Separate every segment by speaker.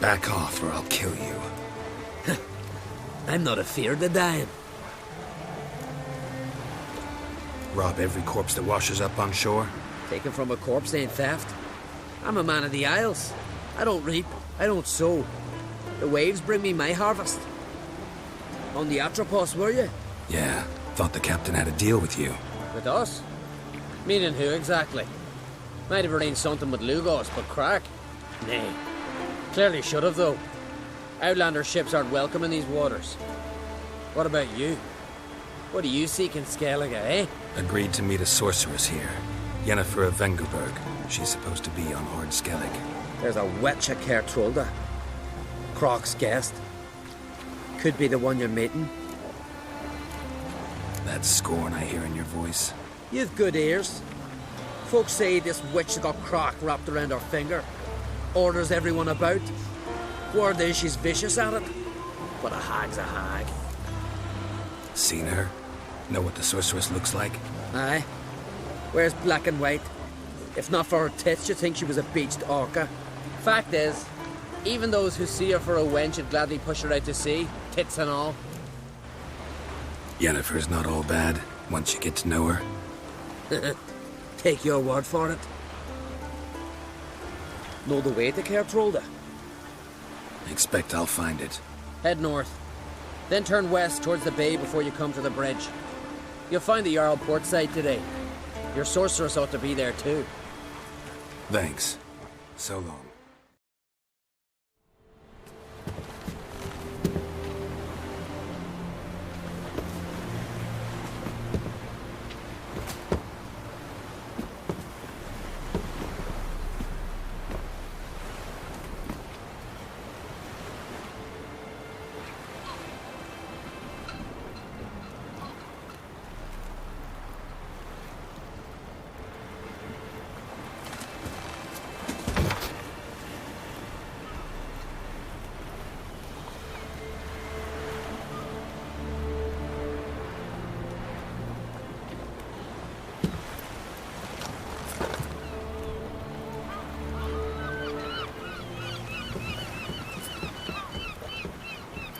Speaker 1: Back off or I'll kill you.
Speaker 2: I'm not afeard of dying.
Speaker 1: Rob every corpse that washes up on shore?
Speaker 2: Taken from a corpse ain't theft. I'm a man of the Isles. I don't reap, I don't sow. The waves bring me my harvest. On the Atropos, were you?
Speaker 1: Yeah, thought the captain had a deal with you.
Speaker 2: With us? Meaning who exactly? Might have arranged something with Lugos, but crack? Nay. Clearly should have, though. Outlander ships aren't welcome in these waters. What about you? What do you seek in Skellige, eh?
Speaker 1: Agreed to meet a sorceress here. Yennefer of Vengerberg. She's supposed to be on Horde Skellig.
Speaker 2: There's a Wit Cher Trolda. Croc's guest. Could be the one you're meeting.
Speaker 1: That scorn I hear in your voice.
Speaker 2: You've good ears. Folks say this witch got Croc wrapped around her finger. Orders everyone about. Word is she's vicious at it. But a hag's a hag.
Speaker 1: Seen her? Know what the sorceress looks like?
Speaker 2: Aye. Wears black and white. If not for her tits, you'd think she was a beached orca. Fact is, even those who see her for a wench would gladly push her out to sea, tits and all.
Speaker 1: Yennefer's not all bad, once you get to know her.
Speaker 2: Take your word for it. Know the way to Caer Trolda?
Speaker 1: Expect I'll find it.
Speaker 2: Head north. Then turn west towards the bay before you come to the bridge. You'll find the Jarl port side today. Your sorceress ought to be there too.
Speaker 1: Thanks. So long.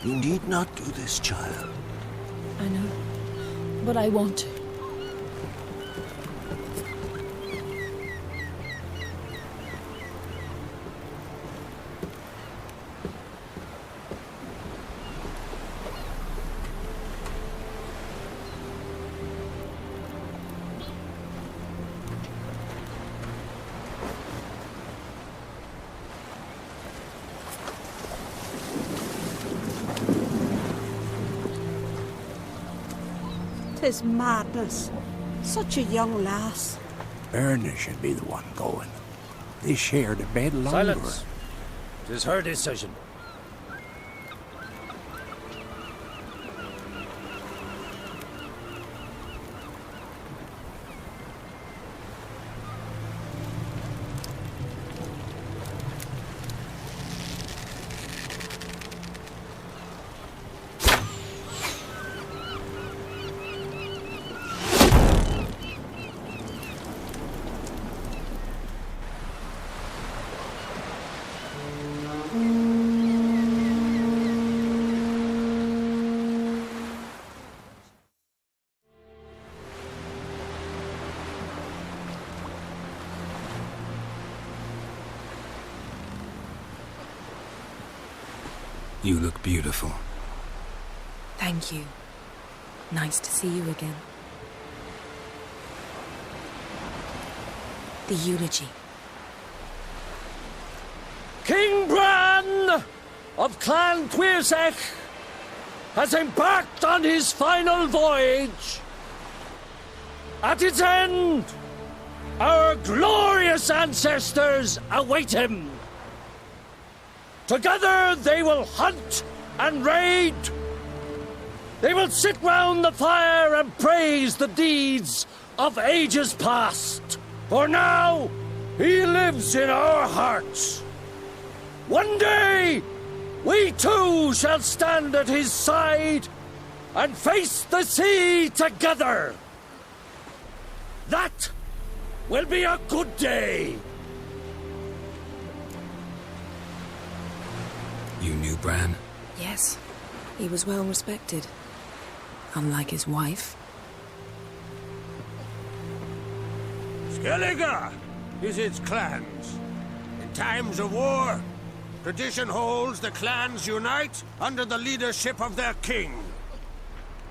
Speaker 3: You need not do this, child.
Speaker 4: I know, but I want to.
Speaker 5: Tis madness. Such a young lass.
Speaker 3: Erna should be the one going. They shared a bed longer.
Speaker 6: Silence! 'Tis her decision.
Speaker 1: You look beautiful.
Speaker 4: Thank you. Nice to see you again. The eulogy.
Speaker 6: King Bran of Clan Tuirsech has embarked on his final voyage. At its end, our glorious ancestors await him. Together they will hunt and raid. They will sit round the fire and praise the deeds of ages past. For now, he lives in our hearts. One day, we too shall stand at his side and face the sea together. That will be a good day.
Speaker 1: You knew Bran?
Speaker 4: Yes, he was well respected. Unlike his wife.
Speaker 3: Skellige is its clans. In times of war, tradition holds the clans unite under the leadership of their king.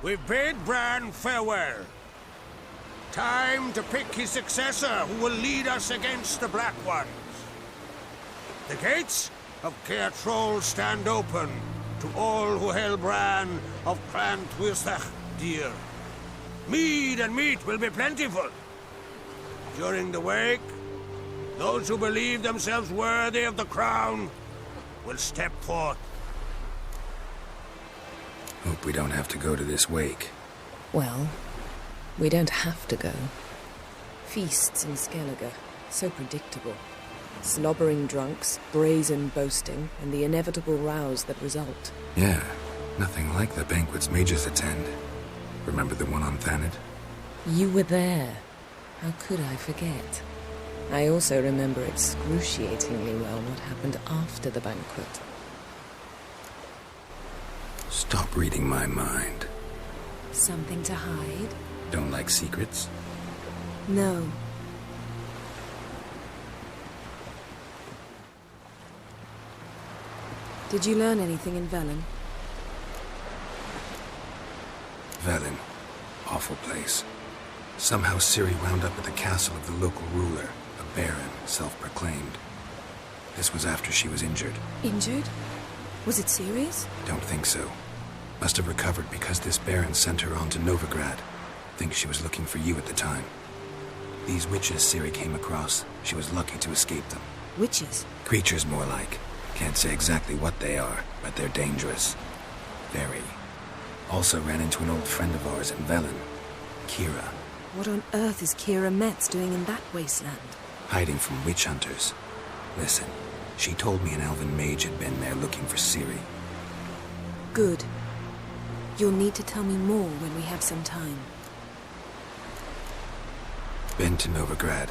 Speaker 3: We've bade Bran farewell. Time to pick his successor who will lead us against the Black Ones. The gates of Caer Troll stand open to all who hail Bran of Clan Tuirsach dear. Mead and meat will be plentiful. During the wake, those who believe themselves worthy of the crown will step forth.
Speaker 1: Hope we don't have to go to this wake.
Speaker 4: Well, we don't have to go. Feasts in Skellige, so predictable. Slobbering drunks, brazen boasting, and the inevitable rows that result.
Speaker 1: Yeah, nothing like the banquets mages attend. Remember the one on Thanet?
Speaker 4: You were there. How could I forget? I also remember excruciatingly well what happened after the banquet.
Speaker 1: Stop reading my mind.
Speaker 4: Something to hide?
Speaker 1: Don't like secrets?
Speaker 4: No. Did you learn anything in Velen?
Speaker 1: Velen. Awful place. Somehow Ciri wound up at the castle of the local ruler, a baron, self-proclaimed. This was after she was injured.
Speaker 4: Injured? Was it serious?
Speaker 1: Don't think so. Must have recovered because this baron sent her on to Novigrad. Think she was looking for you at the time. These witches Ciri came across, she was lucky to escape them.
Speaker 4: Witches?
Speaker 1: Creatures, more like. Can't say exactly what they are, but they're dangerous. Very. Also ran into an old friend of ours in Velen, Kira.
Speaker 4: What on earth is Kira Metz doing in that wasteland?
Speaker 1: Hiding from witch hunters. Listen, she told me an elven mage had been there looking for Ciri.
Speaker 4: Good. You'll need to tell me more when we have some time.
Speaker 1: Been to Novigrad.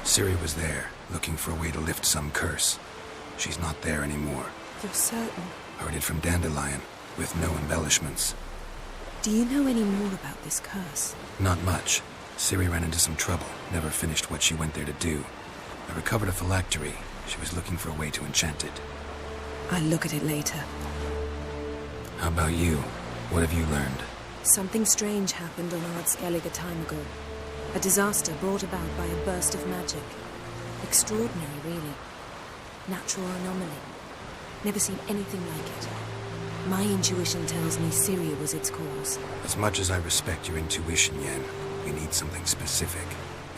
Speaker 1: Ciri was there, looking for a way to lift some curse. She's not there anymore.
Speaker 4: You're certain?
Speaker 1: Heard it from Dandelion, with no embellishments.
Speaker 4: Do you know any more about this curse?
Speaker 1: Not much. Ciri ran into some trouble, never finished what she went there to do. I recovered a phylactery. She was looking for a way to enchant it.
Speaker 4: I'll look at it later.
Speaker 1: How about you? What have you learned?
Speaker 4: Something strange happened on Ard Skellige a time ago. A disaster brought about by a burst of magic. Extraordinary, really. Natural anomaly. Never seen anything like it. My intuition tells me Ciri was its cause.
Speaker 1: As much as I respect your intuition, Yen, we need something specific.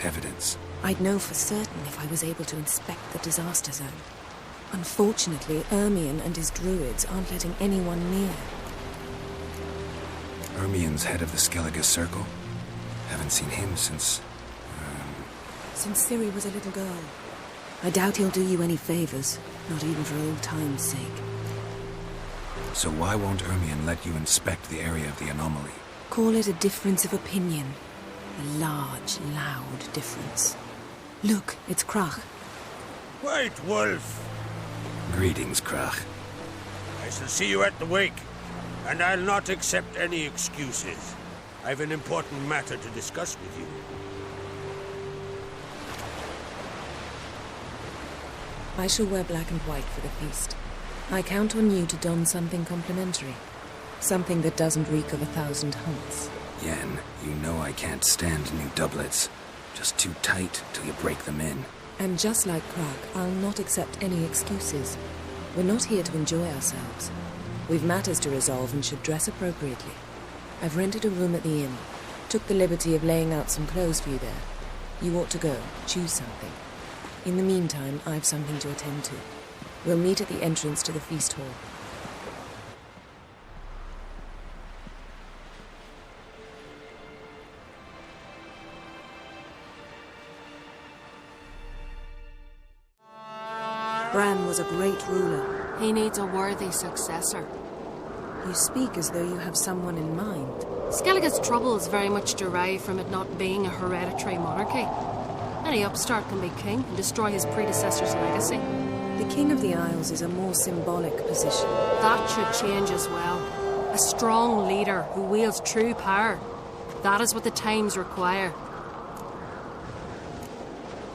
Speaker 1: Evidence.
Speaker 4: I'd know for certain if I was able to inspect the disaster zone. Unfortunately, Ermion and his druids aren't letting anyone near.
Speaker 1: Ermion's head of the Skellige Circle? Haven't seen him since...
Speaker 4: Since Ciri was a little girl. I doubt he'll do you any favors, not even for old time's sake.
Speaker 1: So why won't Ermion let you inspect the area of the anomaly?
Speaker 4: Call it a difference of opinion. A large, loud difference. Look, it's Krach.
Speaker 3: White Wolf!
Speaker 1: Greetings, Krach.
Speaker 3: I shall see you at the wake, and I'll not accept any excuses. I've an important matter to discuss with you.
Speaker 4: I shall wear black and white for the feast. I count on you to don something complimentary. Something that doesn't reek of 1,000 hunts.
Speaker 1: Yen, you know I can't stand new doublets. Just too tight till you break them in.
Speaker 4: And just like Krach, I'll not accept any excuses. We're not here to enjoy ourselves. We've matters to resolve and should dress appropriately. I've rented a room at the inn. Took the liberty of laying out some clothes for you there. You ought to go. Choose something. In the meantime, I've something to attend to. We'll meet at the entrance to the feast hall. Bran was a great ruler.
Speaker 7: He needs a worthy successor.
Speaker 4: You speak as though you have someone in mind.
Speaker 7: Skellige's troubles very much derive from it not being a hereditary monarchy. Any upstart can be king and destroy his predecessor's legacy.
Speaker 4: The King of the Isles is a more symbolic position.
Speaker 7: That should change as well. A strong leader who wields true power. That is what the times require.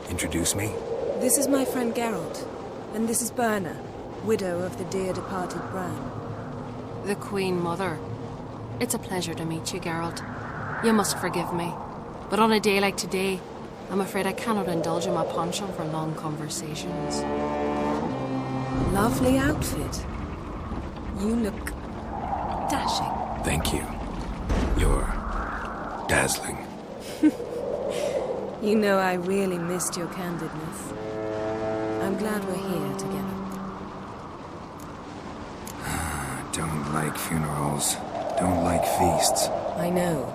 Speaker 1: Introduce me?
Speaker 4: This is my friend Geralt, and this is Berna, widow of the dear departed Bran.
Speaker 7: The Queen Mother. It's a pleasure to meet you, Geralt. You must forgive me, but on a day like today, I'm afraid I cannot indulge in my penchant for long conversations.
Speaker 4: Lovely outfit. You look dashing.
Speaker 1: Thank you. You're dazzling.
Speaker 4: You know, I really missed your candidness. I'm glad we're here together.
Speaker 1: Don't like funerals. Don't like feasts.
Speaker 4: I know.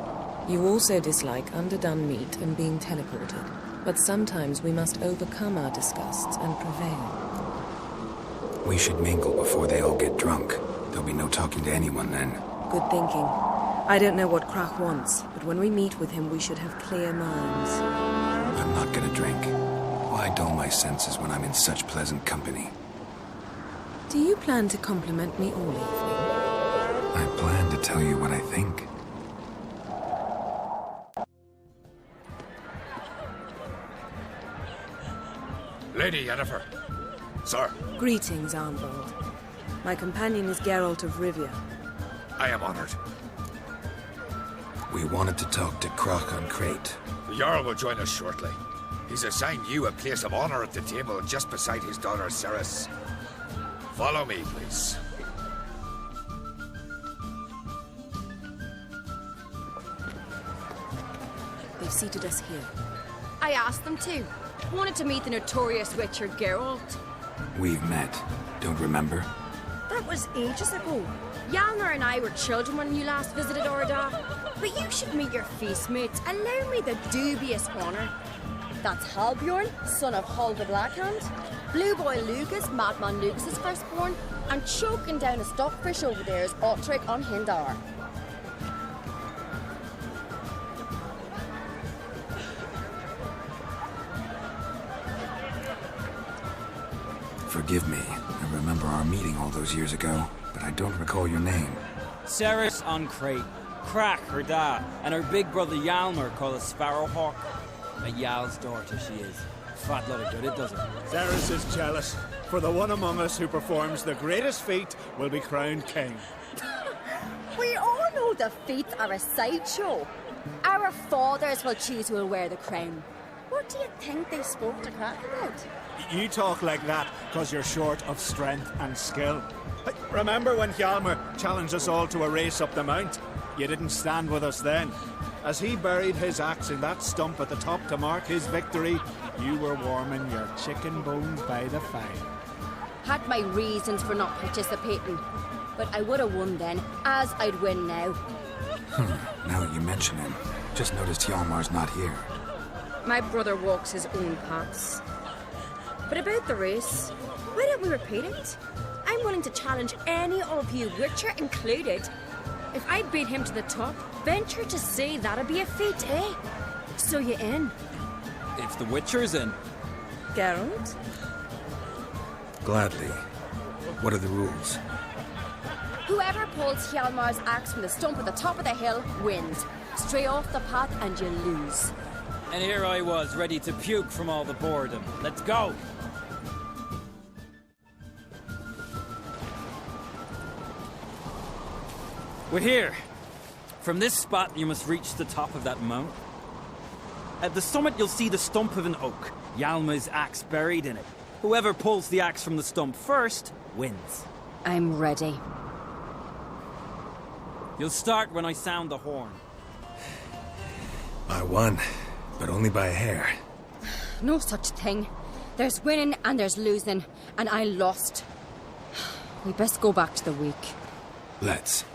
Speaker 4: You also dislike underdone meat and being teleported. But sometimes we must overcome our disgusts and prevail.
Speaker 1: We should mingle before they all get drunk. There'll be no talking to anyone then.
Speaker 4: Good thinking. I don't know what Krach wants, but when we meet with him, we should have clear minds.
Speaker 1: I'm not gonna drink. Why dull my senses when I'm in such pleasant company?
Speaker 4: Do you plan to compliment me all evening?
Speaker 1: I plan to tell you what I think.
Speaker 3: Lady Yennefer. Sir,
Speaker 4: Greetings, Armbold. My companion is Geralt of Rivia.
Speaker 3: I am honored.
Speaker 1: We wanted to talk to Krach on Crate.
Speaker 3: The Jarl will join us shortly. He's assigned you a place of honor at the table just beside his daughter Ceres. Follow me, please.
Speaker 4: They've seated us here.
Speaker 8: I asked them to. Wanted to meet the notorious Wit Cher Geralt.
Speaker 1: We've met. Don't remember?
Speaker 8: That was ages ago. Jalmar and I were children when you last visited Orda. But you should meet your feast mates. Allow me the dubious honour. That's Halbjorn, son of Hall the Blackhand. Blue Boy Lucas, Madman Lucas's firstborn. And choking down a stockfish over there is Otric on Hindar.
Speaker 1: Forgive me. I remember our meeting all those years ago, but I don't recall your name.
Speaker 9: Ceres on Crate, Krach her dad, and her big brother Jalmar called a Sparrowhawk. A Jarl's daughter she is. Fat lot of good it does it.
Speaker 10: Ceres is jealous, for the one among us who performs the greatest feat will be crowned king.
Speaker 8: We all know the feats are a sideshow. Our fathers will choose who will wear the crown. What do you think they spoke to Krach about?
Speaker 10: You talk like that because you're short of strength and skill. Remember when Hjalmar challenged us all to a race up the mount? You didn't stand with us then. As he buried his axe in that stump at the top to mark his victory, you were warming your chicken bones by the fire.
Speaker 8: Had my reasons for not participating, but I would have won then, as I'd win now.
Speaker 1: Now that you mention him, just noticed Hjalmar's not here.
Speaker 8: My brother walks his own paths. But about the race, why don't we repeat it? I'm willing to challenge any of you, Wit Cher included. If I beat him to the top, venture to say that'd be a feat, eh? So you in?
Speaker 9: If the Wit Cher's in.
Speaker 4: Geralt?
Speaker 1: Gladly. What are the rules?
Speaker 8: Whoever pulls Hjalmar's axe from the stump at the top of the hill wins. Stray off the path and you lose.
Speaker 9: And here I was, ready to puke from all the boredom. Let's go! We're here. From this spot, you must reach the top of that mount. At the summit, you'll see the stump of an oak. Hjalmar's axe buried in it. Whoever pulls the axe from the stump first, wins.
Speaker 8: I'm ready.
Speaker 9: You'll start when I sound the horn.
Speaker 1: I won, but only by a hair.
Speaker 8: No such thing. There's winning and there's losing, and I lost. We best go back to the week.
Speaker 1: Let's.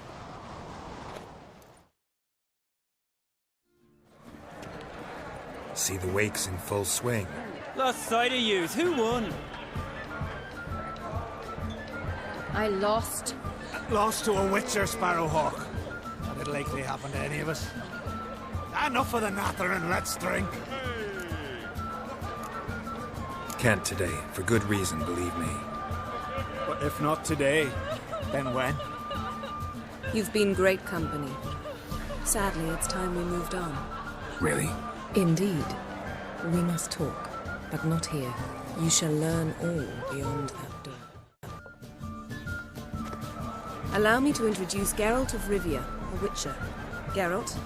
Speaker 1: See the wakes in full swing.
Speaker 9: Lost sight of yous. Who won?
Speaker 8: I lost.
Speaker 10: Lost to a Wit Cher Sparrowhawk. Not it likely happen to any of us. Enough of the natter and let's drink.
Speaker 1: Can't today, for good reason, believe me.
Speaker 10: But if not today, then when?
Speaker 4: You've been great company. Sadly, it's time we moved on.
Speaker 1: Really?
Speaker 4: Indeed. We must talk, but not here. You shall learn all beyond that door. Allow me to introduce Geralt of Rivia, a Witcher. Geralt,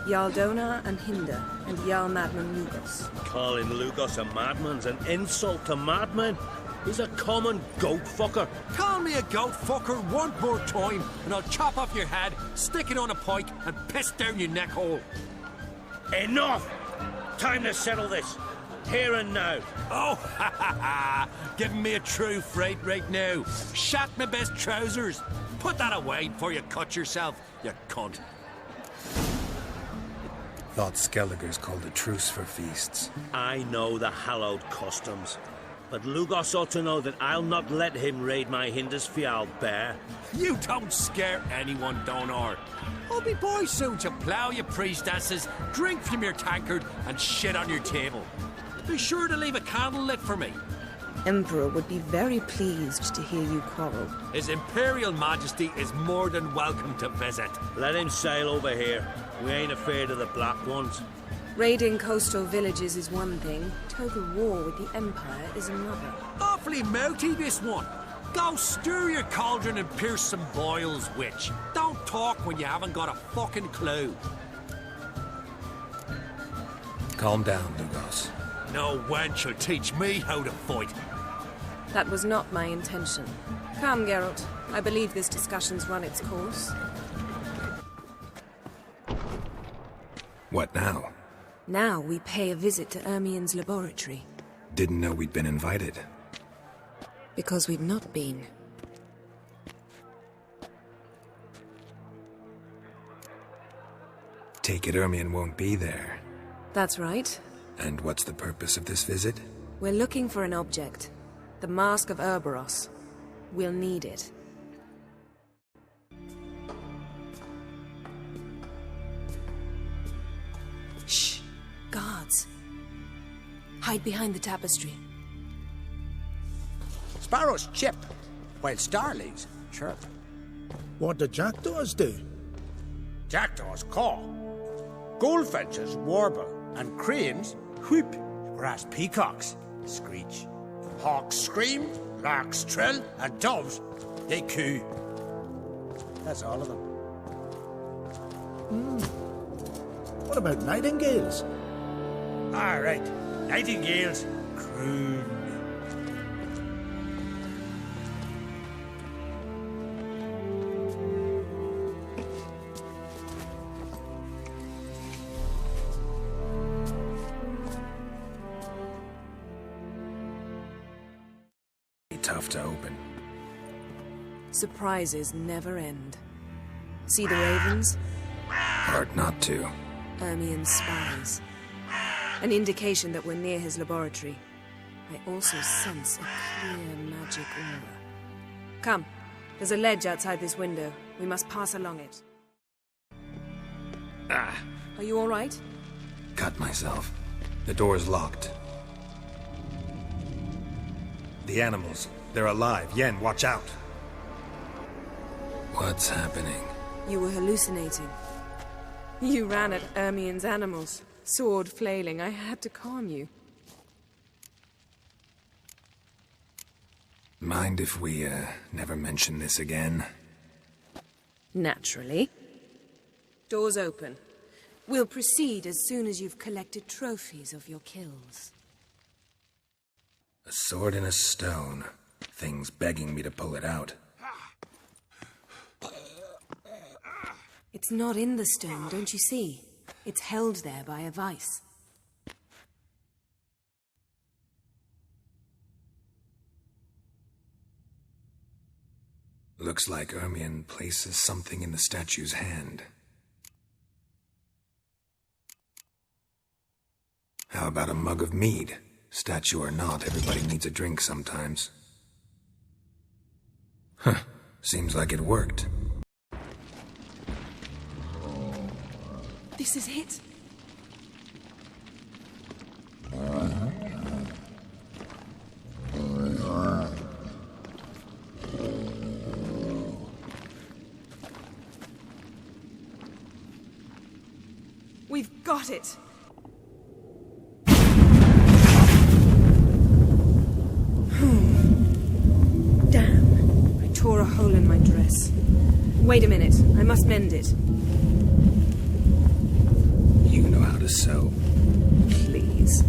Speaker 4: Jarl Donar and Hinder, and Jarl Madman Lugos.
Speaker 6: Calling Lugos a madman's an insult to madmen. He's a common goat fucker.
Speaker 3: Call me a goat fucker one more time, and I'll chop off your head, stick it on a pike, and piss down your neck hole.
Speaker 6: Enough! Time to settle this. Here and now.
Speaker 3: Oh, ha ha ha! Giving me a true fright right now. Shat my best trousers. Put that away before you cut yourself, you cunt.
Speaker 1: Thought Skelliger's called a truce for feasts.
Speaker 6: I know the hallowed customs, but Lugos ought to know that I'll not let him raid my Hindisfial bear.
Speaker 3: You don't scare anyone, Donar. I'll be boy soon to plough your priestesses, drink from your tankard, and shit on your table. Be sure to leave a candle lit for me.
Speaker 4: Emperor would be very pleased to hear you quarrel.
Speaker 3: His Imperial Majesty is more than welcome to visit.
Speaker 6: Let him sail over here. We ain't afraid of the Black Ones.
Speaker 4: Raiding coastal villages is one thing. Total war with the Empire is another.
Speaker 3: Awfully mouthy, this one. Go stir your cauldron and pierce some boils, witch. Don't talk when you haven't got a fucking clue.
Speaker 1: Calm down, Lugos.
Speaker 3: No wench will teach me how to fight.
Speaker 4: That was not my intention. Come, Geralt. I believe this discussion's run its course.
Speaker 1: What now?
Speaker 4: Now we pay a visit to Ermien's laboratory.
Speaker 1: Didn't know we'd been invited.
Speaker 4: Because we've not been.
Speaker 1: Take it Ermien won't be there.
Speaker 4: That's right.
Speaker 1: And what's the purpose of this visit?
Speaker 4: We're looking for an object. The Mask of Urboros. We'll need it. Shh! Guards. Hide behind the tapestry.
Speaker 3: Sparrows chip, while starlings chirp.
Speaker 11: What do jackdaws do?
Speaker 3: Jackdaws caw. Goldfinches warble, and cranes whoop, whereas peacocks screech. Hawks scream, larks trill, and doves, they coo. That's all of them.
Speaker 11: What about nightingales?
Speaker 3: All right, nightingales croon.
Speaker 1: Tough to open.
Speaker 4: Surprises never end. See the ravens?
Speaker 1: Hard not to.
Speaker 4: Ermien's spies. An indication that we're near his laboratory. I also sense a clear magic aura. Come, there's a ledge outside this window. We must pass along it.
Speaker 1: Ah!
Speaker 4: Are you all right?
Speaker 1: Cut myself. The door's locked. The animals. They're alive. Yen, watch out. What's happening?
Speaker 4: You were hallucinating. You ran at Ermien's animals. Sword flailing. I had to calm you.
Speaker 1: Mind if we, never mention this again?
Speaker 4: Naturally. Doors open. We'll proceed as soon as you've collected trophies of your kills.
Speaker 1: A sword and a stone. Thing's begging me to pull it out.
Speaker 4: It's not in the stone, don't you see? It's held there by a vice.
Speaker 1: Looks like Ermien places something in the statue's hand. How about a mug of mead? Statue or not, everybody needs a drink sometimes. Huh. Seems like it worked.
Speaker 4: This is it. We've got it! Damn. I tore a hole in my dress. Wait a minute. I must mend it.
Speaker 1: You know how to sew.
Speaker 4: Please.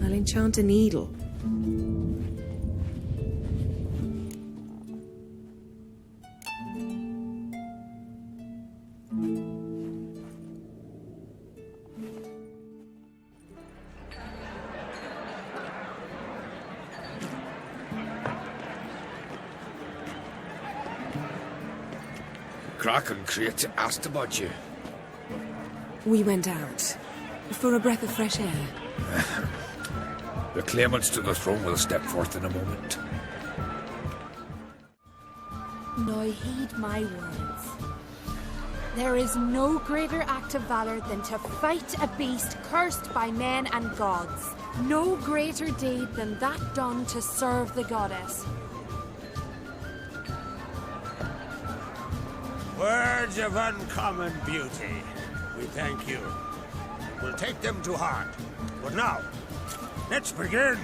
Speaker 4: I'll enchant a needle.
Speaker 12: Crach and Crate asked about you.
Speaker 4: We went out. For a breath of fresh air.
Speaker 12: The claimants to the throne will step forth in a moment.
Speaker 13: Now heed my words. There is no greater act of valor than to fight a beast cursed by men and gods. No greater deed than that done to serve the goddess.
Speaker 3: Words of uncommon beauty. We thank you. We'll take them to heart. But now, let's begin.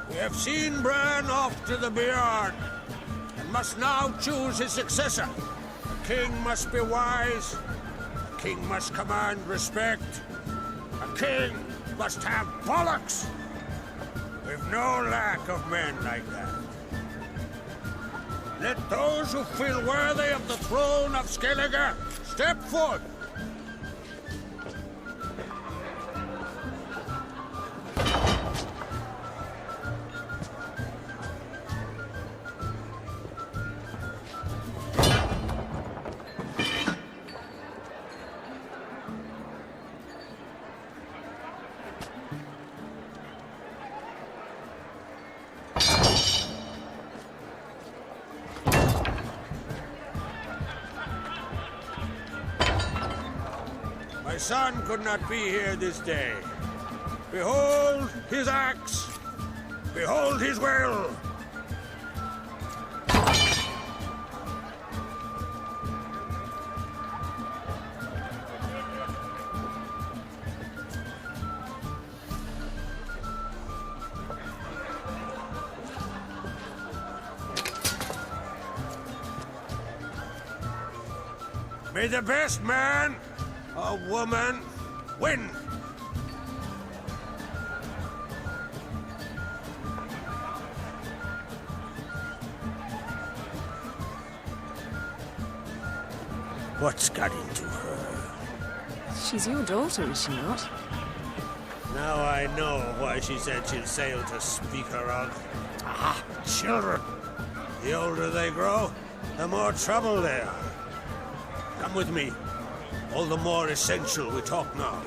Speaker 3: We have seen Bran off to the Beyond, and must now choose his successor. A king must be wise. A king must command respect. A king must have bollocks. We've no lack of men like that. Let those who feel worthy of the throne of Skellige step forth. My son could not be here this day. Behold his axe. Behold his will. May the best man or woman win. What's got into her?
Speaker 4: She's your daughter, is she not?
Speaker 3: Now I know why she said she'll sail to speak her of. Ah, children. The older they grow, the more trouble they are. Come with me. All the more essential we talk now.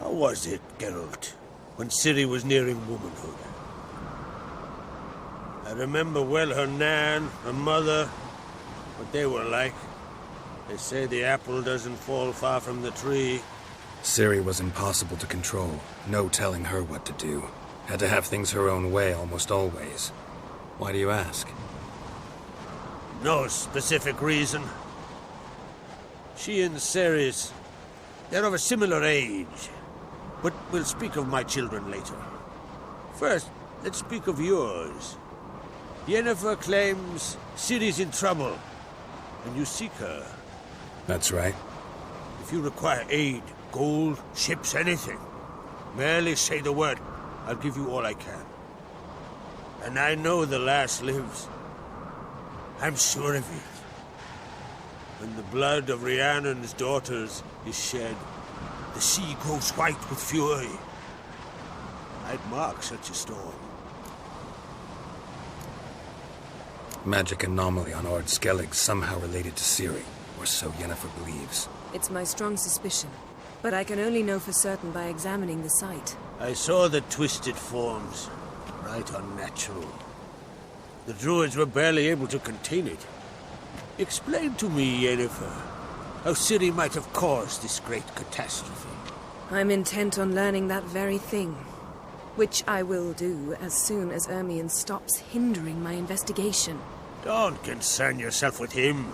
Speaker 3: How was it, Geralt, when Ciri was nearing womanhood? I remember well her nan, her mother, what they were like. They say the apple doesn't fall far from the tree.
Speaker 1: Ciri was impossible to control. No telling her what to do. Had to have things her own way almost always. Why do you ask?
Speaker 3: No specific reason. She and Ceres, they're of a similar age. But we'll speak of my children later. First, let's speak of yours. Yennefer claims Ciri's in trouble, and you seek her.
Speaker 1: That's right.
Speaker 3: If you require aid, gold, ships, anything, merely say the word. I'll give you all I can. And I know the lass lives. I'm sure of it. When the blood of Rhiannon's daughters is shed, the sea grows white with fury. I'd mark such a storm.
Speaker 1: Magic anomaly on Ord Skellig somehow related to Ciri, or so Yennefer believes.
Speaker 4: It's my strong suspicion, but I can only know for certain by examining the site.
Speaker 3: I saw the twisted forms. Right unnatural. The druids were barely able to contain it. Explain to me, Yennefer. how Ciri might have caused this great catastrophe.
Speaker 4: I'm intent on learning that very thing, which I will do as soon as Ermion stops hindering my investigation.
Speaker 3: Don't concern yourself with him.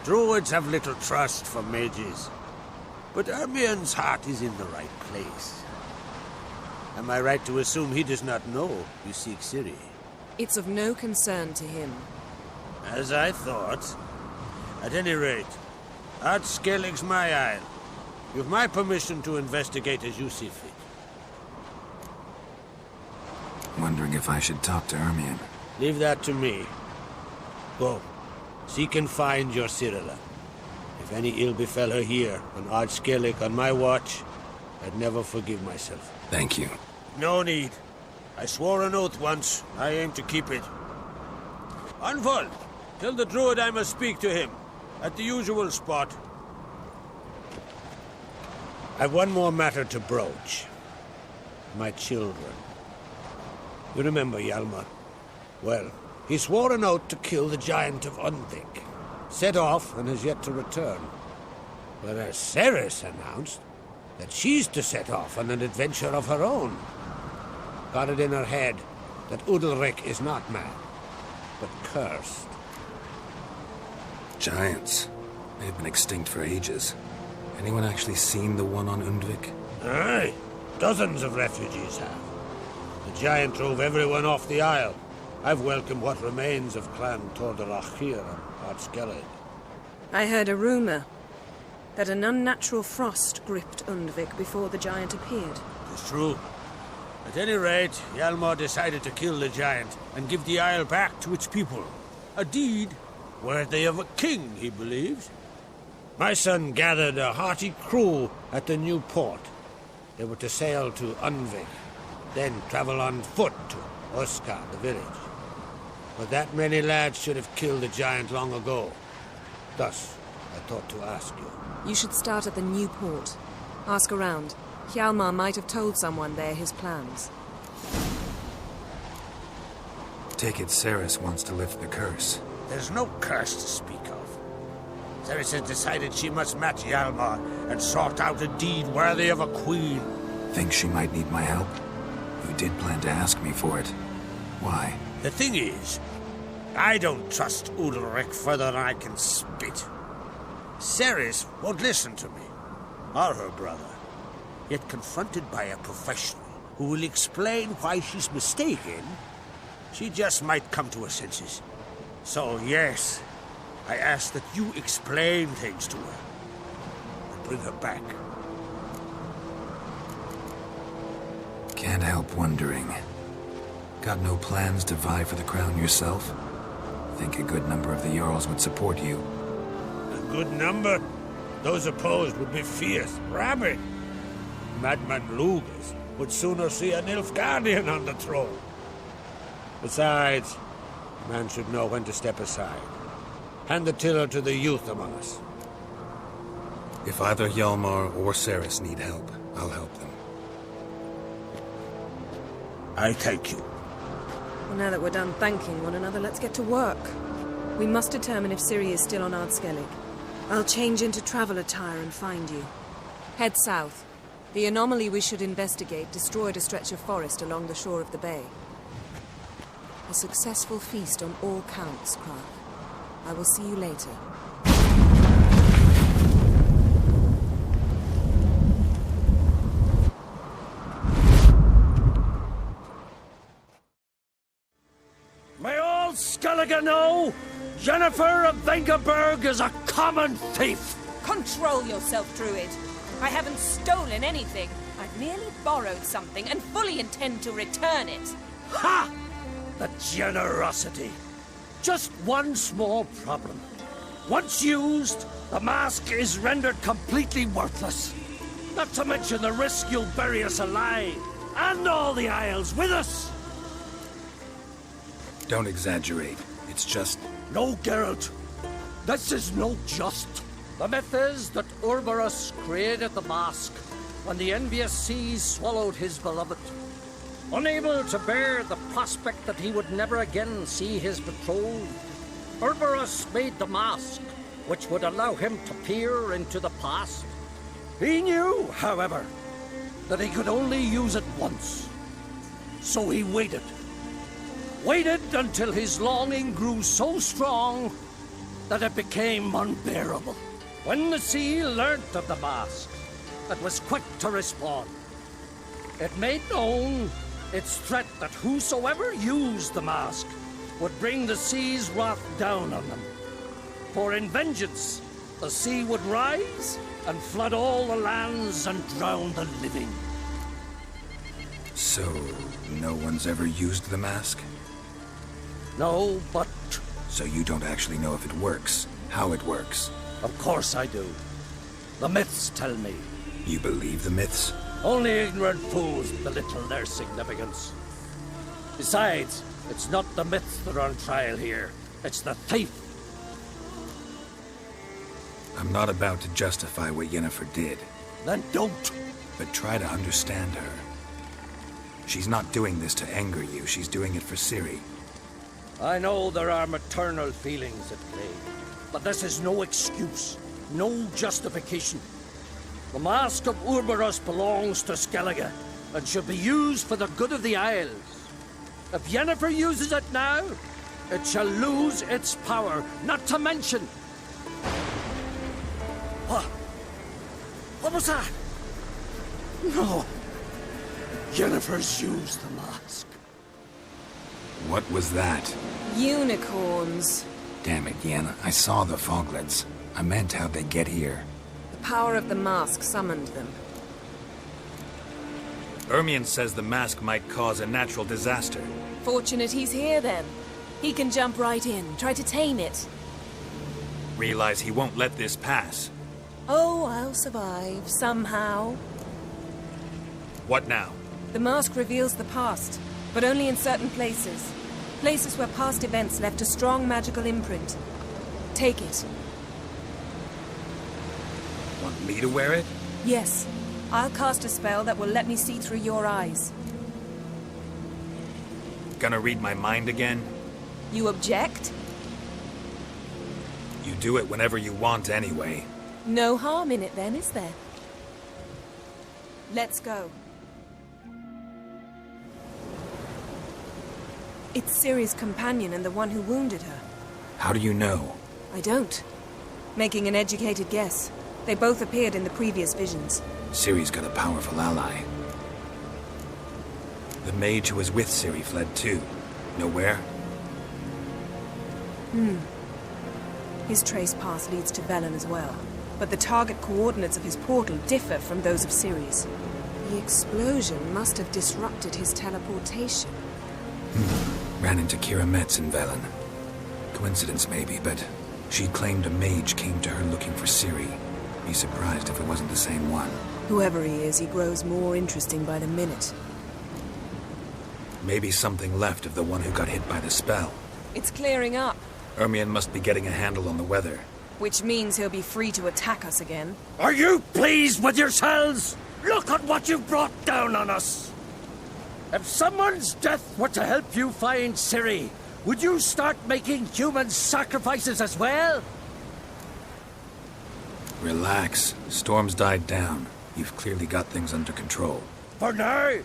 Speaker 3: Druids have little trust for mages, but Ermion's heart is in the right place. Am I right to assume he does not know you seek Ciri?
Speaker 4: It's of no concern to him.
Speaker 3: As I thought. At any rate, Ard Skellig's my isle. You've my permission to investigate as you see fit.
Speaker 1: Wondering if I should talk to Ermion.
Speaker 3: Leave that to me. Go. Seek and find your Cirilla. If any ill befell her here, on Ard Skellig on my watch, I'd never forgive myself.
Speaker 1: Thank you.
Speaker 3: No need. I swore an oath once. I aim to keep it. Unfold! Tell the druid I must speak to him. At the usual spot. I've one more matter to broach. My children. You remember Hjalmar? Well, he swore an oath to kill the giant of Undvik. Set off and has yet to return. Whereas Ceres announced that she's to set off on an adventure of her own. Got it in her head that Udalric is not mad, but cursed.
Speaker 1: Giants. They've been extinct for ages. Anyone actually seen the one on Undvik?
Speaker 3: Aye. Dozens of refugees have. The giant drove everyone off the isle. I've welcomed what remains of Clan Tordarach here on Ard Skellig.
Speaker 4: I heard a rumor that an unnatural frost gripped Undvik before the giant appeared.
Speaker 3: It's true. At any rate, Hjalmar decided to kill the giant and give the isle back to its people. A deed worthy of a king, he believes. My son gathered a hearty crew at the new port. They were to sail to Undvik, then travel on foot to Oskar, the village. But that many lads should have killed the giant long ago. Thus, I thought to ask you.
Speaker 4: You should start at the new port. Ask around. Hjalmar might have told someone there his plans.
Speaker 1: Take it Ceres wants to lift the curse.
Speaker 3: There's no curse to speak of. Ceres has decided she must match Hjalmar and sort out a deed worthy of a queen.
Speaker 1: Think she might need my help? You did plan to ask me for it. Why?
Speaker 3: The thing is, I don't trust Udalric further than I can spit. Ceres won't listen to me, or her brother. Yet confronted by a professional who will explain why she's mistaken, she just might come to her senses. So yes, I ask that you explain things to her and bring her back.
Speaker 1: Can't help wondering. Got no plans to vie for the crown yourself? Think a good number of the Jarls would support you.
Speaker 3: A good number? Those opposed would be fierce, rabid. Madman Lugas would sooner see a Nilfgaardian on the throne. Besides, a man should know when to step aside. Hand the tiller to the youth among us.
Speaker 1: If either Hjalmar or Ceres need help, I'll help them.
Speaker 3: I thank you.
Speaker 4: Well, now that we're done thanking one another, let's get to work. We must determine if Ciri is still on Ard Skellig. I'll change into travel attire and find you. Head south. The anomaly we should investigate destroyed a stretch of forest along the shore of the bay. A successful feast on all counts, Krag. I will see you later.
Speaker 6: May all Skellige know, Jennifer of Vengerberg is a common thief!
Speaker 14: Control yourself, Druid. I haven't stolen anything. I've merely borrowed something and fully intend to return it.
Speaker 6: Ha! The generosity. Just one small problem. Once used, the mask is rendered completely worthless. Not to mention the risk you'll bury us alive, and all the Isles with us.
Speaker 1: Don't exaggerate. It's just...
Speaker 6: No, Geralt. This is no just. The myth is that Urberus created the mask when the envious seas swallowed his beloved. Unable to bear the prospect that he would never again see his betrothed, Urberus made the mask which would allow him to peer into the past. He knew, however, that he could only use it once. So he waited. Waited until his longing grew so strong that it became unbearable. When the sea learnt of the mask, it was quick to respond. It made known its threat that whosoever used the mask would bring the sea's wrath down on them. For in vengeance, the sea would rise and flood all the lands and drown the living.
Speaker 1: So, no one's ever used the mask?
Speaker 6: No, but...
Speaker 1: So you don't actually know if it works, how it works?
Speaker 6: Of course I do. The myths tell me.
Speaker 1: You believe the myths?
Speaker 6: Only ignorant fools belittle their significance. Besides, it's not the myths that are on trial here. It's the thief.
Speaker 1: I'm not about to justify what Yennefer did.
Speaker 6: Then don't.
Speaker 1: But try to understand her. She's not doing this to anger you, she's doing it for Ciri.
Speaker 6: I know there are maternal feelings at play, but this is no excuse, no justification. The Mask of Urberus belongs to Skellige, and should be used for the good of the Isles. If Yennefer uses it now, it shall lose its power, not to mention... What? What was that? No. Yennefer's used the mask.
Speaker 1: What was that?
Speaker 4: Unicorns.
Speaker 1: Damn it, Yen. I saw the foglets. I meant how'd they get here.
Speaker 4: The power of the mask summoned them.
Speaker 1: Ermion says the mask might cause a natural disaster.
Speaker 4: Fortunate he's here, then. He can jump right in, try to tame it.
Speaker 1: Realize he won't let this pass.
Speaker 4: Oh, I'll survive, somehow.
Speaker 1: What now?
Speaker 4: The mask reveals the past, but only in certain places. Places where past events left a strong magical imprint. Take it.
Speaker 1: Want me to wear it?
Speaker 4: Yes. I'll cast a spell that will let me see through your eyes.
Speaker 1: Gonna read my mind again?
Speaker 4: You object?
Speaker 1: You do it whenever you want anyway.
Speaker 4: No harm in it then, is there? Let's go. It's Ciri's companion and the one who wounded her.
Speaker 1: How do you know?
Speaker 4: I don't. Making an educated guess. They both appeared in the previous visions.
Speaker 1: Ciri's got a powerful ally. The mage who was with Ciri fled too. Know where?
Speaker 4: His trace path leads to Velen as well. But the target coordinates of his portal differ from those of Ciri's. The explosion must have disrupted his teleportation.
Speaker 1: Ran into Kira Metz in Velen. Coincidence maybe, but she claimed a mage came to her looking for Ciri. Be surprised if it wasn't the same one.
Speaker 4: Whoever he is, he grows more interesting by the minute.
Speaker 1: Maybe something left of the one who got hit by the spell.
Speaker 4: It's clearing up.
Speaker 1: Ermion must be getting a handle on the weather.
Speaker 4: Which means he'll be free to attack us again.
Speaker 6: Are you pleased with yourselves? Look at what you've brought down on us! If someone's death were to help you find Ciri, would you start making human sacrifices as well?
Speaker 1: Relax. Storm's died down. You've clearly got things under control.
Speaker 6: For now.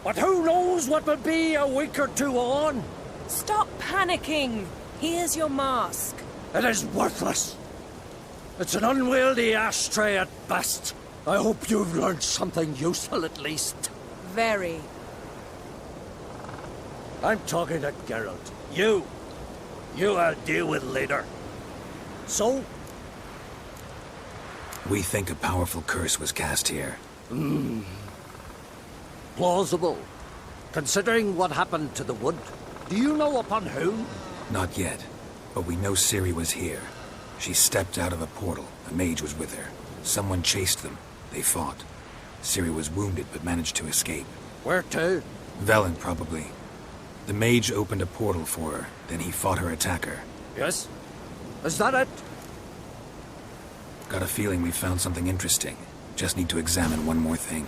Speaker 6: But who knows what will be a week or two on?
Speaker 4: Stop panicking! Here's your mask.
Speaker 6: It is worthless. It's an unwieldy ashtray at best. I hope you've learned something useful at least.
Speaker 4: Very.
Speaker 6: I'm talking to Geralt. You I'll deal with later. So?
Speaker 1: We think a powerful curse was cast here.
Speaker 6: Plausible. Considering what happened to the wood, do you know upon whom?
Speaker 1: Not yet, but we know Ciri was here. She stepped out of a portal. A mage was with her. Someone chased them. They fought. Ciri was wounded but managed to escape.
Speaker 6: Where to?
Speaker 1: Velen, probably. The mage opened a portal for her, then he fought her attacker.
Speaker 6: Yes? Is that it?
Speaker 1: Got a feeling we found something interesting. Just need to examine one more thing.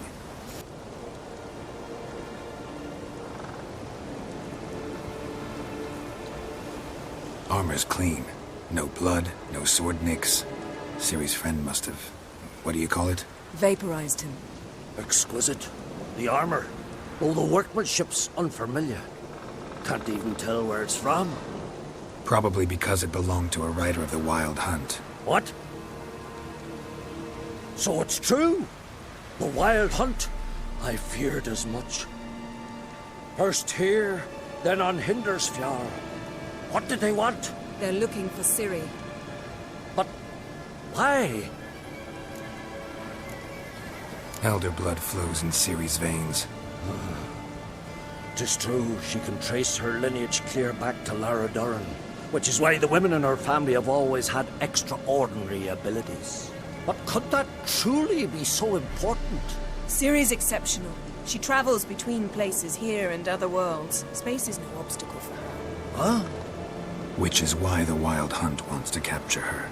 Speaker 1: Armor's clean. No blood, no sword nicks. Ciri's friend must have... what do you call it?
Speaker 4: Vaporized him.
Speaker 6: Exquisite. The armor. Oh, the workmanship's unfamiliar. Can't even tell where it's from.
Speaker 1: Probably because it belonged to a rider of the Wild Hunt.
Speaker 6: What? So it's true? The Wild Hunt? I feared as much. First here, then on Hindersfjall. What did they want?
Speaker 4: They're looking for Ciri.
Speaker 6: But why?
Speaker 1: Elder blood flows in Ciri's veins.
Speaker 6: 'Tis true, she can trace her lineage clear back to Lara Duran, which is why the women in her family have always had extraordinary abilities. But could that truly be so important?
Speaker 14: Ciri's exceptional. She travels between places here and other worlds. Space is no obstacle for her.
Speaker 6: Huh?
Speaker 1: Which is why the Wild Hunt wants to capture her.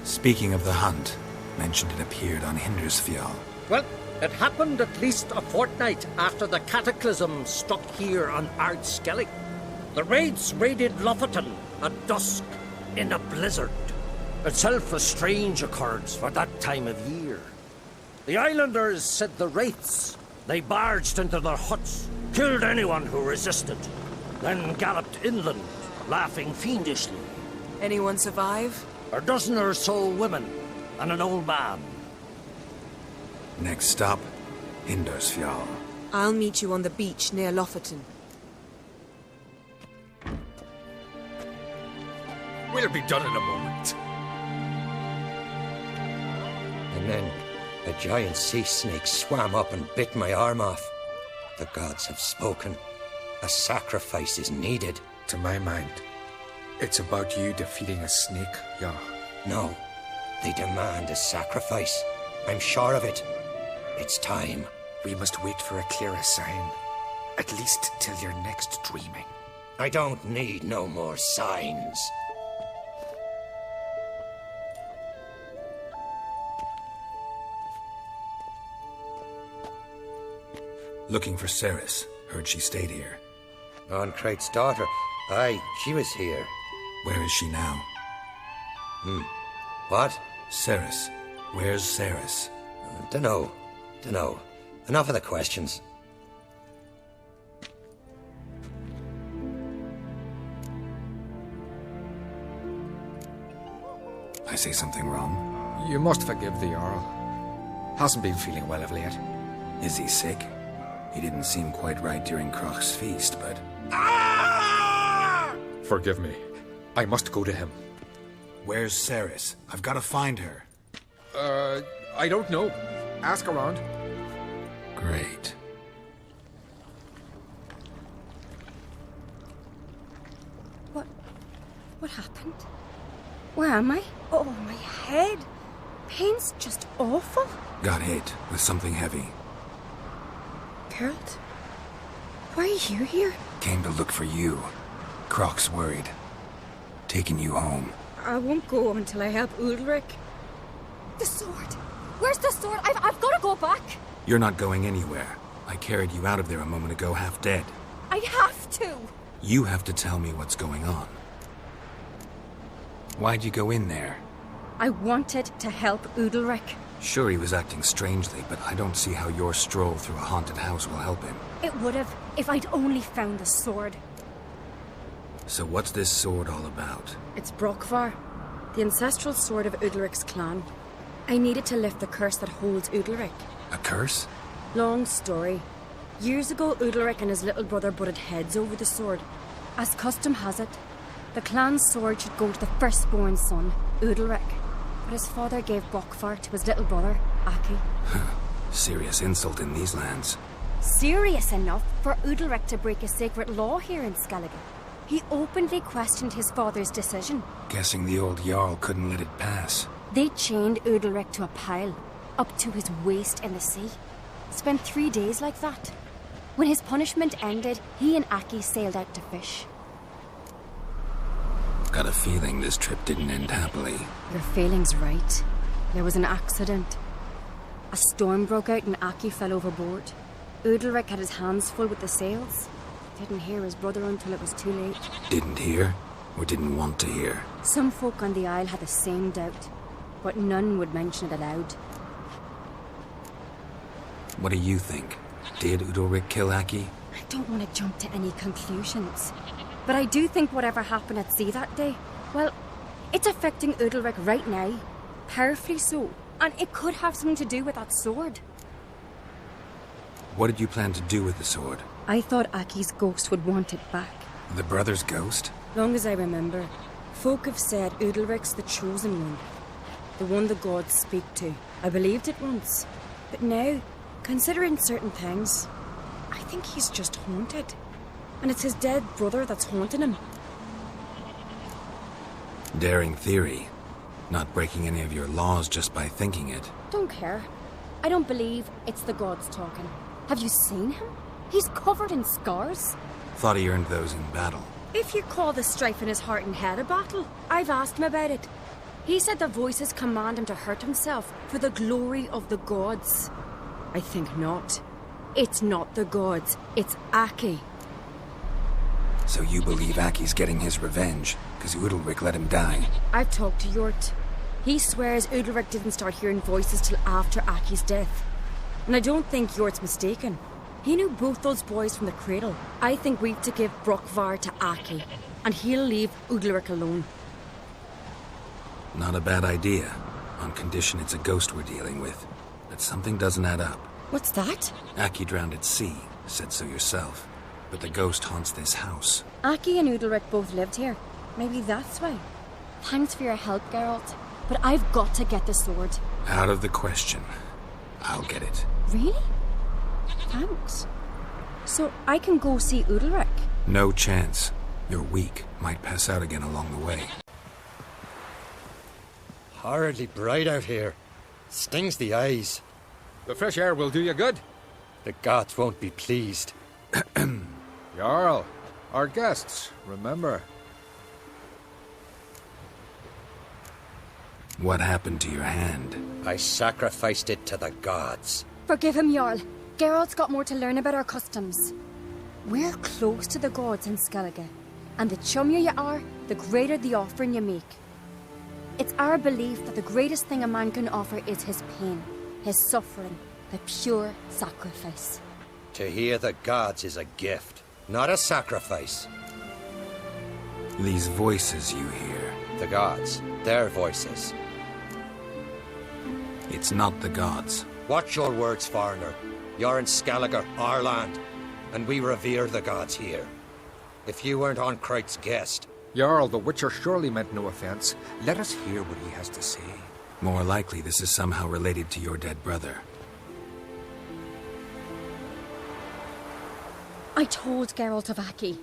Speaker 1: Speaking of the hunt, mentioned it appeared on Hindersfjall.
Speaker 6: Well, it happened at least a fortnight after the cataclysm struck here on Ardskellig. The raids raided Lofoten at dusk in a blizzard. Itself a strange occurrence for that time of year. The islanders said the wraiths. They barged into their huts, killed anyone who resisted, then galloped inland, laughing fiendishly.
Speaker 14: Anyone survive?
Speaker 6: A dozen or so women and an old man.
Speaker 1: Next stop, Hindersfjall.
Speaker 4: I'll meet you on the beach near Lofoten.
Speaker 12: We'll be done in a moment.
Speaker 15: And then a giant sea snake swam up and bit my arm off. The gods have spoken. A sacrifice is needed.
Speaker 12: To my mind, it's about you defeating a snake, yeah.
Speaker 15: No, they demand a sacrifice. I'm sure of it. It's time.
Speaker 12: We must wait for a clearer sign. At least till your next dreaming.
Speaker 15: I don't need no more signs.
Speaker 1: Looking for Ceres. Heard she stayed here.
Speaker 15: Oncrate's daughter. Aye, she was here.
Speaker 1: Where is she now?
Speaker 15: What?
Speaker 1: Ceres. Where's Ceres?
Speaker 15: Dunno. Enough of the questions.
Speaker 1: I say something wrong?
Speaker 12: You must forgive the Jarl. Hasn't been feeling well of late.
Speaker 1: Is he sick? He didn't seem quite right during Kroch's feast, but...
Speaker 12: Forgive me. I must go to him.
Speaker 1: Where's Ceres? I've got to find her.
Speaker 12: I don't know. Ask around.
Speaker 1: Great.
Speaker 8: What happened? Where am I? Oh, my head. Pain's just awful.
Speaker 1: Got hit with something heavy.
Speaker 8: Geralt? Why are you here?
Speaker 1: Came to look for you. Kroch's worried. Taking you home.
Speaker 8: I won't go until I help Ulrich.
Speaker 13: The sword! Where's the sword? I've got to go back!
Speaker 1: You're not going anywhere. I carried you out of there a moment ago half dead.
Speaker 13: I have to!
Speaker 1: You have to tell me what's going on. Why'd you go in there?
Speaker 8: I wanted to help Ulrich.
Speaker 1: Sure, he was acting strangely, but I don't see how your stroll through a haunted house will help him.
Speaker 8: It would have, if I'd only found the sword.
Speaker 1: So what's this sword all about?
Speaker 8: It's Brokvar, the ancestral sword of Udalric's clan. I needed to lift the curse that holds Udalric.
Speaker 1: A curse?
Speaker 8: Long story. Years ago, Udalric and his little brother butted heads over the sword. As custom has it, the clan's sword should go to the firstborn son, Udalric. But his father gave Brokvar to his little brother, Aki.
Speaker 1: Serious insult in these lands.
Speaker 8: Serious enough for Udalric to break a sacred law here in Skellige. He openly questioned his father's decision.
Speaker 1: Guessing the old Jarl couldn't let it pass.
Speaker 8: They chained Udalric to a pile, up to his waist in the sea. Spent 3 days like that. When his punishment ended, he and Aki sailed out to fish.
Speaker 1: Got a feeling this trip didn't end happily.
Speaker 8: Your feeling's right. There was an accident. A storm broke out and Aki fell overboard. Udalric had his hands full with the sails. Didn't hear his brother until it was too late.
Speaker 1: Didn't hear? or didn't want to hear?
Speaker 8: Some folk on the Isle had the same doubt, but none would mention it aloud.
Speaker 1: What do you think? Did Udalric kill Aki?
Speaker 8: I don't want to jump to any conclusions, but I do think whatever happened at sea that day, well, it's affecting Udalric right now. Powerfully so. And it could have something to do with that sword.
Speaker 1: What did you plan to do with the sword?
Speaker 8: I thought Aki's ghost would want it back.
Speaker 1: The brother's ghost?
Speaker 8: Long as I remember, folk have said Udalric's the chosen one. The one the gods speak to. I believed it once. But now, considering certain things, I think he's just haunted. And it's his dead brother that's haunting him.
Speaker 1: Daring theory. Not breaking any of your laws just by thinking it.
Speaker 8: Don't care. I don't believe it's the gods talking. Have you seen him? He's covered in scars.
Speaker 1: Thought he earned those in battle.
Speaker 8: If you call the strife in his heart and head a battle, I've asked him about it. He said the voices command him to hurt himself for the glory of the gods. I think not. It's not the gods, it's Aki.
Speaker 1: So you believe Aki's getting his revenge, because Udalric let him die?
Speaker 8: I've talked to Yort. He swears Udalric didn't start hearing voices till after Aki's death. And I don't think Yort's mistaken. He knew both those boys from the cradle. I think we've to give Brokvar to Aki, and he'll leave Udalric alone.
Speaker 1: Not a bad idea, on condition it's a ghost we're dealing with. But something doesn't add up.
Speaker 8: What's that?
Speaker 1: Aki drowned at sea, said so yourself. But the ghost haunts this house.
Speaker 8: Aki and Udalric both lived here. Maybe that's why. Thanks for your help, Geralt. But I've got to get the sword.
Speaker 1: Out of the question. I'll get it.
Speaker 8: Really? Thanks. So I can go see Udalric?
Speaker 1: No chance. You're weak. Might pass out again along the way.
Speaker 15: Horridly bright out here. Stings the eyes.
Speaker 12: The fresh air will do you good.
Speaker 15: The gods won't be pleased.
Speaker 12: Jarl, our guests, remember.
Speaker 1: What happened to your hand?
Speaker 15: I sacrificed it to the gods.
Speaker 8: Forgive him, Jarl. Geralt's got more to learn about our customs. We're close to the gods in Skellige, and the chummier you are, the greater the offering you make. It's our belief that the greatest thing a man can offer is his pain, his suffering, the pure sacrifice.
Speaker 15: To hear the gods is a gift, not a sacrifice.
Speaker 1: These voices you hear.
Speaker 15: The gods, their voices.
Speaker 1: It's not the gods.
Speaker 15: Watch your words, foreigner. You're in Skellige, our land, and we revere the gods here. If you weren't on Kright's guest...
Speaker 12: Jarl, the Witcher surely meant no offense. Let us hear what he has to say.
Speaker 1: More likely this is somehow related to your dead brother.
Speaker 8: I told Geralt of Aki.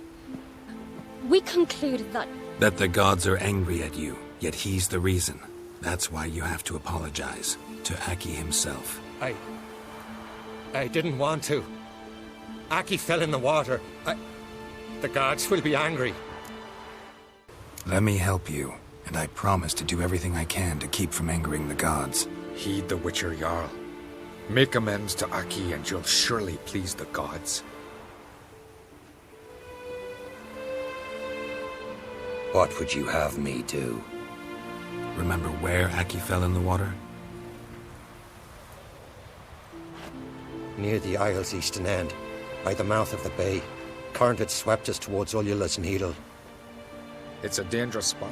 Speaker 8: We concluded that...
Speaker 1: That the gods are angry at you, yet he's the reason. That's why you have to apologize. To Aki himself.
Speaker 15: I didn't want to. Aki fell in the water. The gods will be angry.
Speaker 1: Let me help you, and I promise to do everything I can to keep from angering the gods.
Speaker 12: Heed the Witcher, Jarl. Make amends to Aki and you'll surely please the gods.
Speaker 15: What would you have me do?
Speaker 1: Remember where Aki fell in the water?
Speaker 15: Near the Isle's eastern end, by the mouth of the bay. Current had swept us towards Ullula's Needle.
Speaker 12: It's a dangerous spot.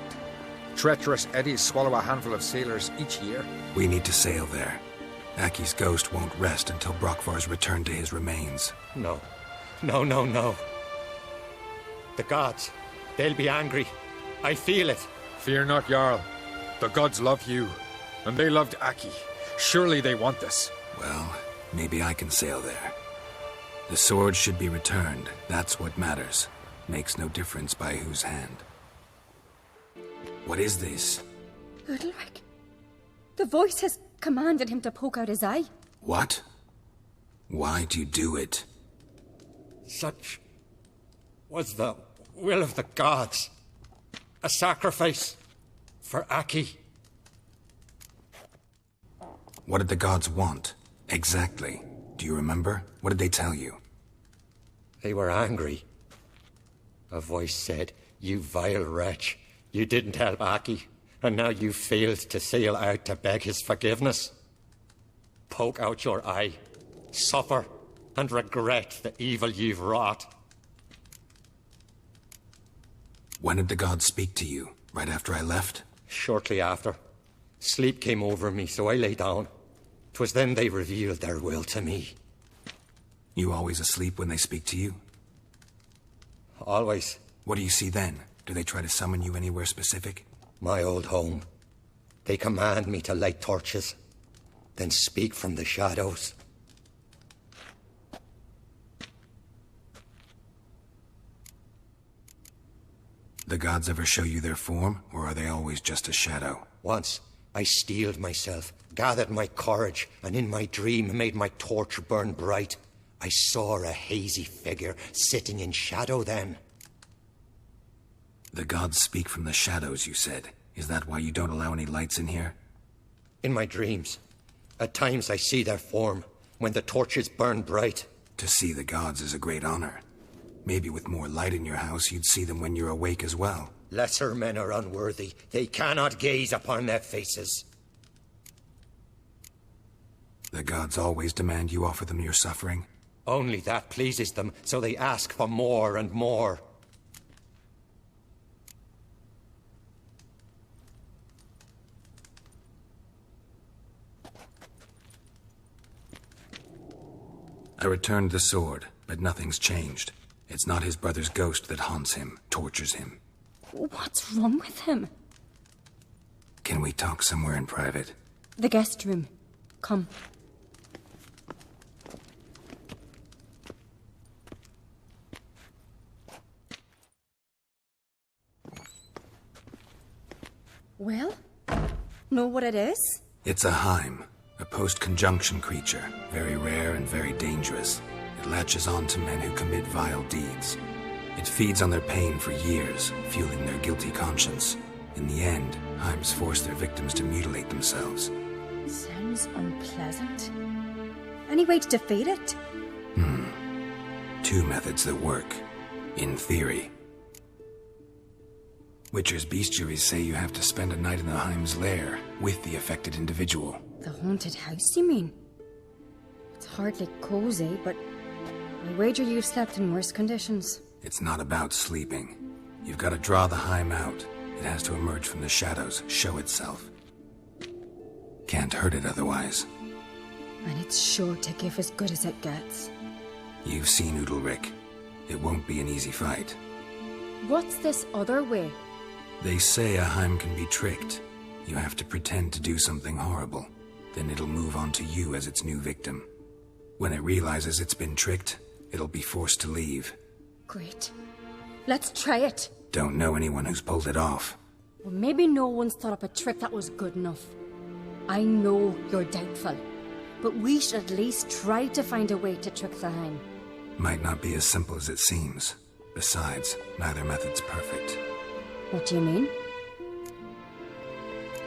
Speaker 12: Treacherous eddies swallow a handful of sailors each year.
Speaker 1: We need to sail there. Aki's ghost won't rest until Brokvar's returned to his remains.
Speaker 15: No. No. The gods, they'll be angry. I feel it.
Speaker 12: Fear not, Jarl. The gods love you, and they loved Aki. Surely they want this.
Speaker 1: Well, maybe I can sail there. The sword should be returned. That's what matters. Makes no difference by whose hand. What is this?
Speaker 8: Udalric. The voice has commanded him to poke out his eye.
Speaker 1: What? Why'd you do it?
Speaker 15: Such was the will of the gods. A sacrifice for Aki.
Speaker 1: What did the gods want? Exactly. Do you remember? What did they tell you?
Speaker 15: They were angry. A voice said, You vile wretch. You didn't help Aki, and now you failed to sail out to beg his forgiveness. Poke out your eye, suffer, and regret the evil you've wrought.
Speaker 1: When did the gods speak to you? Right after I left?
Speaker 15: Shortly after. Sleep came over me, so I lay down. 'Twas then they revealed their will to me.
Speaker 1: You always asleep when they speak to you?
Speaker 15: Always.
Speaker 1: What do you see then? Do they try to summon you anywhere specific?
Speaker 15: My old home. They command me to light torches, then speak from the shadows.
Speaker 1: The gods ever show you their form, or are they always just a shadow?
Speaker 15: Once, I steeled myself, gathered my courage, and in my dream made my torch burn bright. I saw a hazy figure sitting in shadow then.
Speaker 1: The gods speak from the shadows, you said. Is that why you don't allow any lights in here?
Speaker 15: In my dreams. At times I see their form, when the torches burn bright.
Speaker 1: To see the gods is a great honor. Maybe with more light in your house, you'd see them when you're awake as well.
Speaker 15: Lesser men are unworthy. They cannot gaze upon their faces.
Speaker 1: The gods always demand you offer them your suffering?
Speaker 15: Only that pleases them, so they ask for more and more.
Speaker 1: I returned the sword, but nothing's changed. It's not his brother's ghost that haunts him, tortures him.
Speaker 16: What's wrong with him?
Speaker 1: Can we talk somewhere in private?
Speaker 16: The guest room. Come.
Speaker 8: Well, know what it is?
Speaker 1: It's a Heim, a post-conjunction creature, very rare and very dangerous. It latches on to men who commit vile deeds. It feeds on their pain for years, fueling their guilty conscience. In the end, Heims force their victims to mutilate themselves.
Speaker 8: Sounds unpleasant. Any way to defeat it?
Speaker 1: Two methods that work. In theory. Witcher's bestiaries say you have to spend a night in the Heim's lair with the affected individual.
Speaker 8: The haunted house, you mean? It's hardly cozy, but I wager you've slept in worse conditions.
Speaker 1: It's not about sleeping. You've got to draw the Heim out. It has to emerge from the shadows, show itself. Can't hurt it otherwise.
Speaker 8: And it's sure to give as good as it gets.
Speaker 1: You've seen Udalric. It won't be an easy fight.
Speaker 8: What's this other way?
Speaker 1: They say a Heim can be tricked. You have to pretend to do something horrible. Then it'll move on to you as its new victim. When it realizes it's been tricked, it'll be forced to leave.
Speaker 8: Great. Let's try it.
Speaker 1: Don't know anyone who's pulled it off.
Speaker 8: Well, maybe no one's thought up a trick that was good enough. I know you're doubtful, but we should at least try to find a way to trick the Heim.
Speaker 1: Might not be as simple as it seems. Besides, neither method's perfect.
Speaker 8: What do you mean?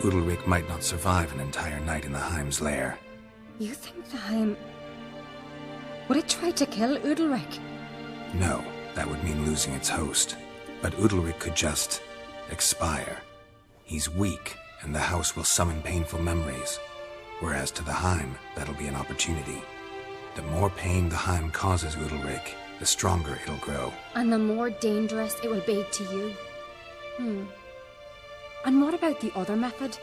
Speaker 1: Udalric might not survive an entire night in the Heim's lair.
Speaker 8: You think the Heim... Would it try to kill Udalric?
Speaker 1: No, that would mean losing its host. But Udalric could just... expire. He's weak, and the house will summon painful memories. Whereas to the Heim, that'll be an opportunity. The more pain the Heim causes Udalric, the stronger it'll grow.
Speaker 8: And the more dangerous it will be to you. And what about the other method?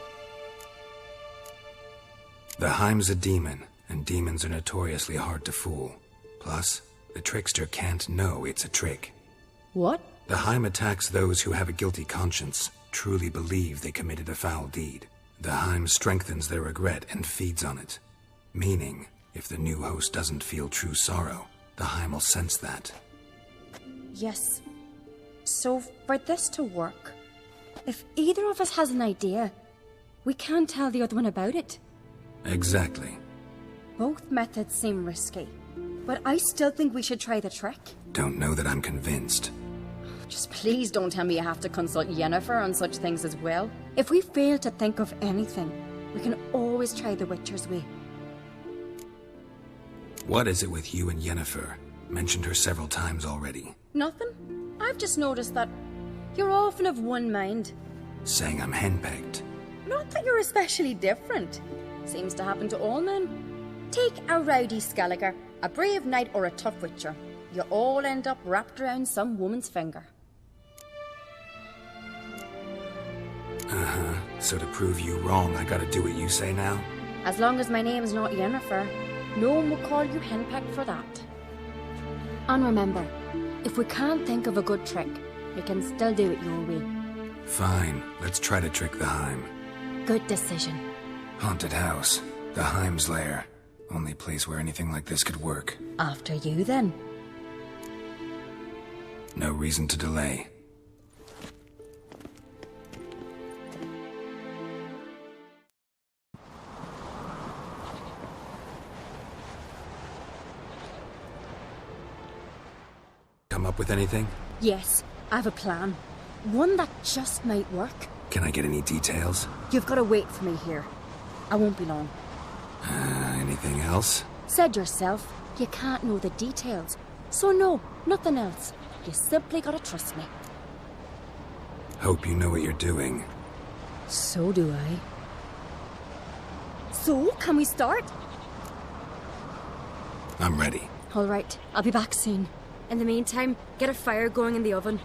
Speaker 1: The Heim's a demon, and demons are notoriously hard to fool. Plus, the trickster can't know it's a trick.
Speaker 8: What?
Speaker 1: The Heim attacks those who have a guilty conscience, truly believe they committed a foul deed. The Heim strengthens their regret and feeds on it. Meaning, if the new host doesn't feel true sorrow, the Heim will sense that.
Speaker 8: Yes. So, for this to work, if either of us has an idea, we can't tell the other one about it.
Speaker 1: Exactly.
Speaker 8: Both methods seem risky, but I still think we should try the trick.
Speaker 1: Don't know that I'm convinced.
Speaker 8: Just please don't tell me you have to consult Yennefer on such things as well. If we fail to think of anything, we can always try the Witcher's way.
Speaker 1: What is it with you and Yennefer? Mentioned her several times already.
Speaker 8: Nothing. I've just noticed that You're often of one mind.
Speaker 1: Saying I'm henpecked.
Speaker 8: Not that you're especially different. Seems to happen to all men. Take a rowdy Skelliger, a brave knight, or a tough witcher. You all end up wrapped around some woman's finger.
Speaker 1: Uh-huh. So to prove you wrong, I gotta do what you say now?
Speaker 8: As long as my name's not Yennefer, no one will call you henpecked for that.
Speaker 16: And remember, if we can't think of a good trick, we can still do it your way.
Speaker 1: Fine, let's try to trick the Heim.
Speaker 16: Good decision.
Speaker 1: Haunted house. The Heim's lair. Only place where anything like this could work.
Speaker 8: After you, then.
Speaker 1: No reason to delay. Come up with anything?
Speaker 8: Yes, I have a plan. One that just might work.
Speaker 1: Can I get any details?
Speaker 8: You've got to wait for me here. I won't be long.
Speaker 1: Anything else?
Speaker 8: Said yourself, you can't know the details. So no, nothing else. You simply gotta trust me.
Speaker 1: Hope you know what you're doing.
Speaker 8: So do I. So, can we start?
Speaker 1: I'm ready.
Speaker 8: All right, I'll be back soon. In the meantime, get a fire going in the oven.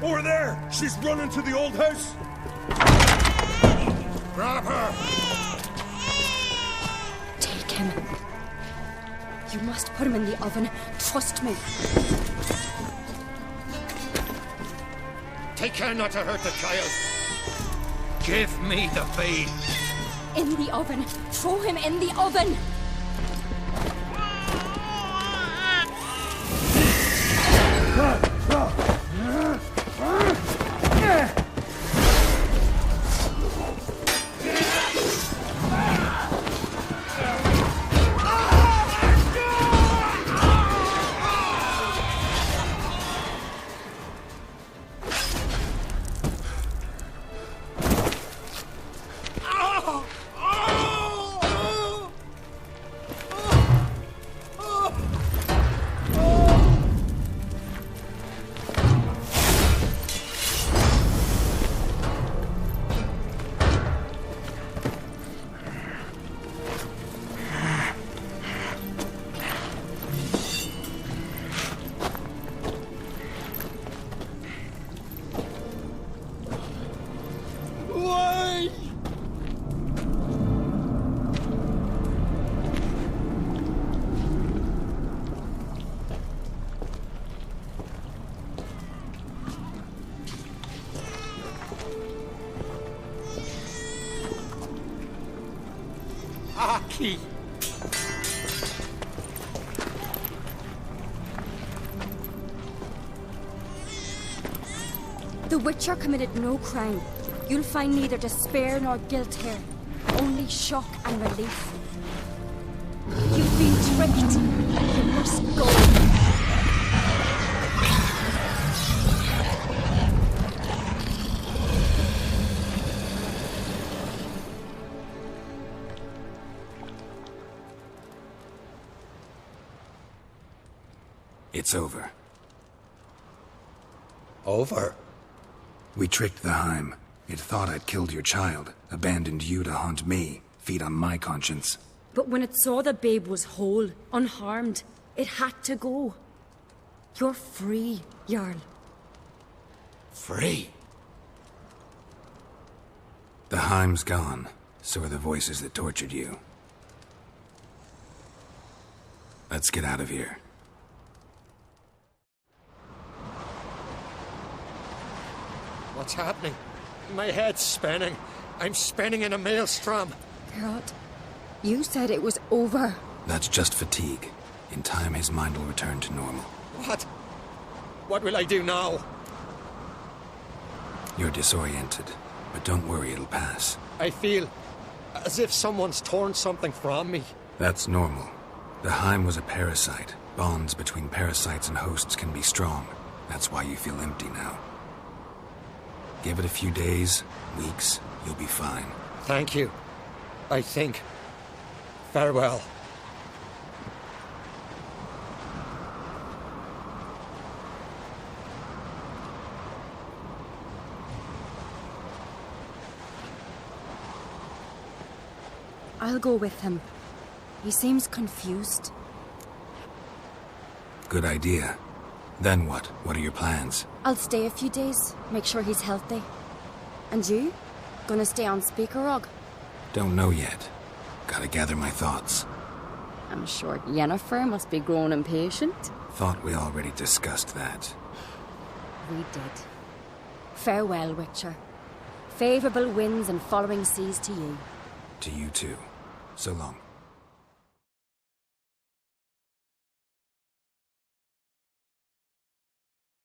Speaker 3: Over there! She's running to the old house! Grab her!
Speaker 16: Take him. You must put him in the oven. Trust me.
Speaker 15: Take care not to hurt the child. Give me the feed.
Speaker 16: In the oven. Throw him in the oven.
Speaker 15: Aki!
Speaker 16: The Witcher committed no crime. You'll find neither despair nor guilt here. Only shock and relief. You've been tricked. You must go.
Speaker 1: It's over.
Speaker 15: Over?
Speaker 1: We tricked the Heim. It thought I'd killed your child, abandoned you to haunt me, feed on my conscience.
Speaker 8: But when it saw the babe was whole, unharmed, it had to go. You're free, Jarl.
Speaker 15: Free?
Speaker 1: The Heim's gone, so are the voices that tortured you. Let's get out of here.
Speaker 15: What's happening? My head's spinning. I'm spinning in a maelstrom.
Speaker 16: Geralt, you said it was over.
Speaker 1: That's just fatigue. In time, his mind will return to normal.
Speaker 15: What? What will I do now?
Speaker 1: You're disoriented, but don't worry, it'll pass.
Speaker 15: I feel as if someone's torn something from me.
Speaker 1: That's normal. The Heim was a parasite. Bonds between parasites and hosts can be strong. That's why you feel empty now. Give it a few days, weeks, you'll be fine.
Speaker 15: Thank you. I think. Farewell.
Speaker 16: I'll go with him. He seems confused.
Speaker 1: Good idea. Then what? What are your plans?
Speaker 16: I'll stay a few days, make sure he's healthy. And you? Gonna stay on Speaker Rog?
Speaker 1: Don't know yet. Gotta gather my thoughts.
Speaker 16: I'm sure Yennefer must be growing impatient.
Speaker 1: Thought we already discussed that.
Speaker 16: We did. Farewell, Wit Cher. Favourable winds and following seas to you.
Speaker 1: To you too. So long.